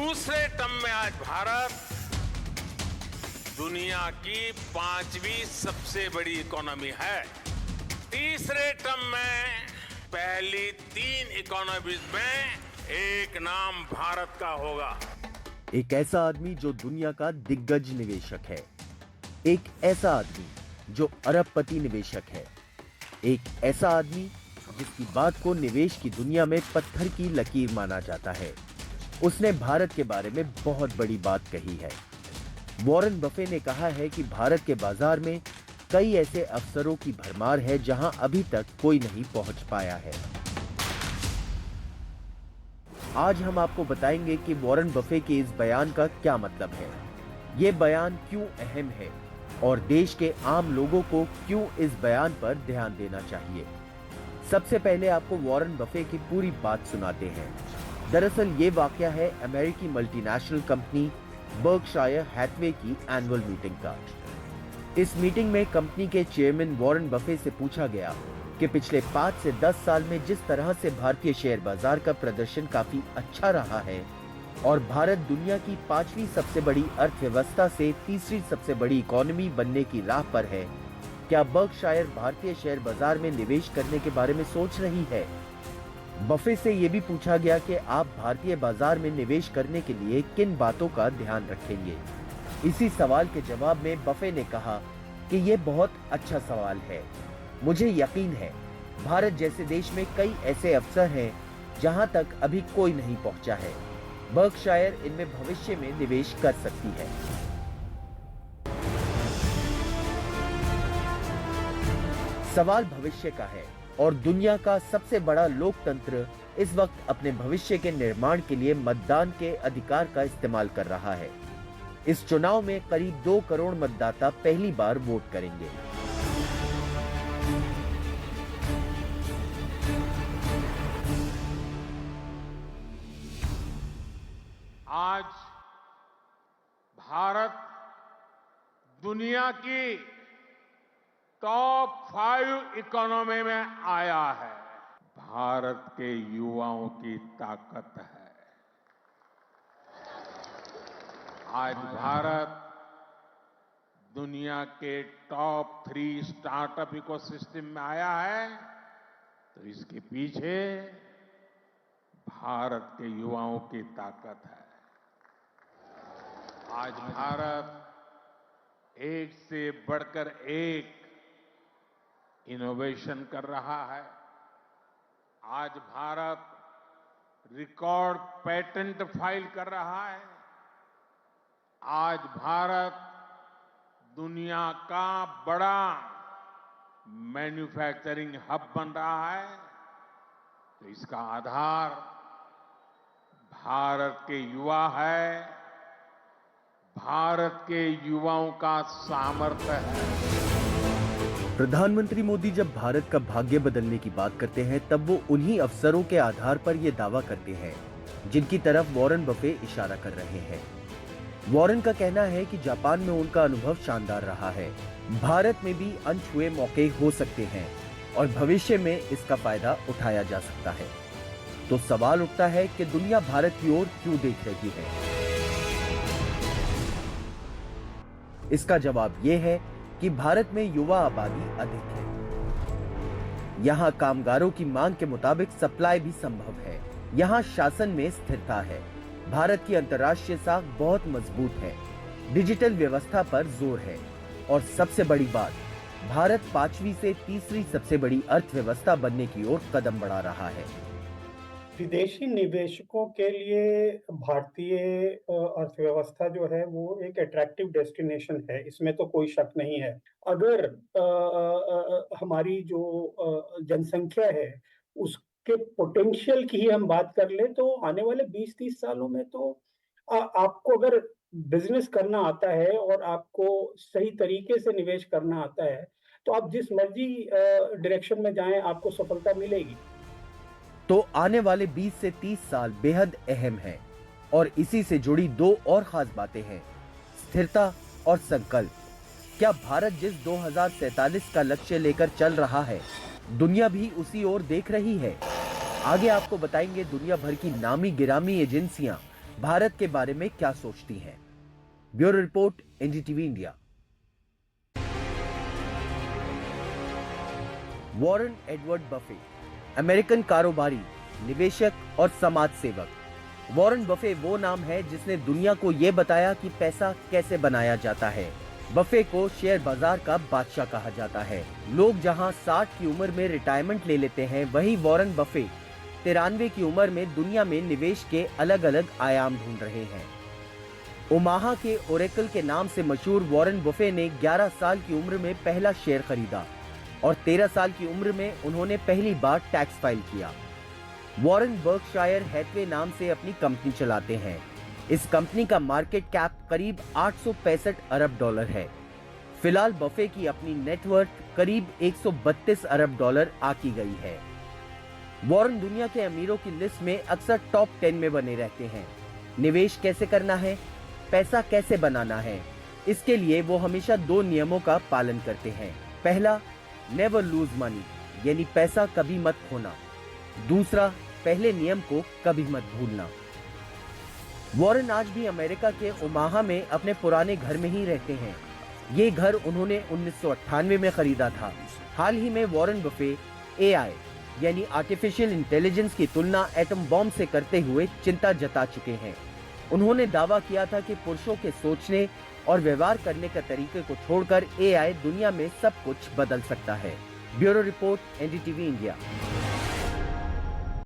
दूसरे टर्म में आज भारत दुनिया की 5वीं सबसे बड़ी इकोनॉमी है। तीसरे टर्म में पहली 3 इकोनॉमीज में एक नाम भारत का होगा। एक ऐसा आदमी जो दुनिया का दिग्गज निवेशक है, एक ऐसा आदमी जो अरबपति निवेशक है, एक ऐसा आदमी जिसकी बात को निवेश की दुनिया में पत्थर की लकीर माना जाता है। उसने भारत के बारे में बहुत बड़ी बात कही है। वॉरेन बफे ने कहा है कि भारत के बाजार में कई ऐसे अवसरों की भरमार है जहां अभी तक कोई नहीं पहुंच पाया है। आज हम आपको बताएंगे कि वॉरेन बफे के इस बयान का क्या मतलब है, ये बयान क्यों अहम है और देश के आम लोगों को क्यों इस बयान पर ध्यान देना चाहिए। सबसे पहले आपको वॉरेन बफे की पूरी बात सुनाते हैं। दरअसल ये वाकया है अमेरिकी मल्टीनेशनल कंपनी बर्कशायर हैथवे की एनुअल मीटिंग का। इस मीटिंग में कंपनी के चेयरमैन वॉरेन बफे से पूछा गया कि पिछले 5 से 10 साल में जिस तरह से भारतीय शेयर बाजार का प्रदर्शन काफी अच्छा रहा है और भारत दुनिया की 5वीं सबसे बड़ी अर्थव्यवस्था से तीसरी सबसे बड़ी इकोनॉमी बनने की राह पर है, क्या बर्कशायर भारतीय शेयर बाजार में निवेश करने के बारे में सोच रही है। बफे से यह भी पूछा गया कि आप भारतीय बाजार में निवेश करने के लिए किन बातों का ध्यान रखेंगे। इसी सवाल के जवाब में बफे ने कहा कि यह बहुत अच्छा सवाल है। मुझे यकीन है भारत जैसे देश में कई ऐसे अवसर हैं जहां तक अभी कोई नहीं पहुंचा है। बर्कशायर इनमें भविष्य में निवेश कर सकती है। सवाल भविष्य का है और दुनिया का सबसे बड़ा लोकतंत्र इस वक्त अपने भविष्य के निर्माण के लिए मतदान के अधिकार का इस्तेमाल कर रहा है। इस चुनाव में करीब 2 करोड़ मतदाता पहली बार वोट करेंगे। आज भारत दुनिया की टॉप 5 इकोनॉमी में आया है। भारत के युवाओं की ताकत है। आज भारत दुनिया के टॉप 3 स्टार्टअप इकोसिस्टम में आया है, तो इसके पीछे भारत के युवाओं की ताकत है। आज भारत एक से बढ़कर एक इनोवेशन कर रहा है। आज भारत रिकॉर्ड पेटेंट फाइल कर रहा है। आज भारत दुनिया का बड़ा मैन्युफैक्चरिंग हब बन रहा है। तो इसका आधार भारत के युवा है, भारत के युवाओं का सामर्थ्य है। प्रधानमंत्री मोदी जब भारत का भाग्य बदलने की बात करते हैं तब वो उन्हीं अवसरों के आधार पर ये दावा करते हैं जिनकी तरफ वॉरेन बफे इशारा कर रहे हैं। वॉरेन का कहना है कि जापान में उनका अनुभव शानदार रहा है। भारत में भी अनछुए मौके हो सकते हैं और भविष्य में इसका फायदा उठाया जा सकता है। तो सवाल उठता है कि दुनिया भारत की ओर क्यों देख रही है। इसका जवाब यह है कि भारत में युवा आबादी अधिक है। यहाँ कामगारों की मांग के मुताबिक सप्लाई भी संभव है। यहाँ शासन में स्थिरता है। भारत की अंतर्राष्ट्रीय साख बहुत मजबूत है। डिजिटल व्यवस्था पर जोर है और सबसे बड़ी बात, भारत 5वीं से तीसरी सबसे बड़ी अर्थव्यवस्था बनने की ओर कदम बढ़ा रहा है। विदेशी निवेशकों के लिए भारतीय अर्थव्यवस्था जो है वो एक अट्रैक्टिव डेस्टिनेशन है, इसमें तो कोई शक नहीं है। अगर हमारी जो जनसंख्या है उसके पोटेंशियल की ही हम बात कर ले तो आने वाले 20-30 सालों में तो आपको अगर बिजनेस करना आता है और आपको सही तरीके से निवेश करना आता है तो आप जिस मर्जी डायरेक्शन में जाएं आपको सफलता मिलेगी। तो आने वाले 20 से 30 साल बेहद अहम हैं और इसी से जुड़ी 2 और खास बातें हैं, स्थिरता और संकल्प। क्या भारत जिस 2047 का लक्ष्य लेकर चल रहा है, दुनिया भी उसी ओर देख रही है। आगे आपको बताएंगे दुनिया भर की नामी गिरामी एजेंसियां भारत के बारे में क्या सोचती हैं। Bureau report, NDTV India. Warren Edward Buffett, American कारोबारी, निवेशक और समाज सेवक। वॉरेन बफे वो नाम है जिसने दुनिया को यह बताया कि पैसा कैसे बनाया जाता है। बफे को शेयर बाजार का बादशाह कहा जाता है। लोग जहां 60 की उम्र में रिटायरमेंट ले लेते हैं, वहीं वॉरेन बफे 93 की उम्र में दुनिया में निवेश के अलग अलग आयाम ढूंढ रहे हैं। ओमाहा के ओरेकल के नाम से मशहूर वॉरेन बफे ने 11 साल की उम्र में पहला शेयर खरीदा और 13 साल की उम्र में उन्होंने पहली बार टैक्स फाइल किया। वॉरेन बर्कशायर हैथवे नाम से अपनी कंपनी चलाते हैं। इस कंपनी का मार्केट कैप करीब 865 अरब डॉलर है। फिलहाल बफे की अपनी नेटवर्थ करीब 132 अरब डॉलर आकी गई है। वॉरेन दुनिया के अमीरों की लिस्ट में अक्सर टॉप 10 में बने रहते हैं। निवेश कैसे करना है, पैसा कैसे बनाना है, इसके लिए वो हमेशा 2 नियमों का पालन करते हैं। पहला, नेवर लूज मनी, यानी पैसा कभी मत खोना। दूसरा, पहले नियम को कभी मत भूलना। वॉरेन आज भी अमेरिका के ओमाहा में अपने पुराने घर में ही रहते हैं। ये घर उन्होंने 1998 में खरीदा था। हाल ही में वॉरेन बफे AI यानी आर्टिफिशियल इंटेलिजेंस की तुलना एटम बॉम्ब से करते हुए चिंता जता चुके हैं। उन्होंने दावा किया था कि पुरुषों के सोचने और व्यवहार करने के तरीके को छोड़कर AI दुनिया में सब कुछ बदल सकता है। Bureau report, NDTV India.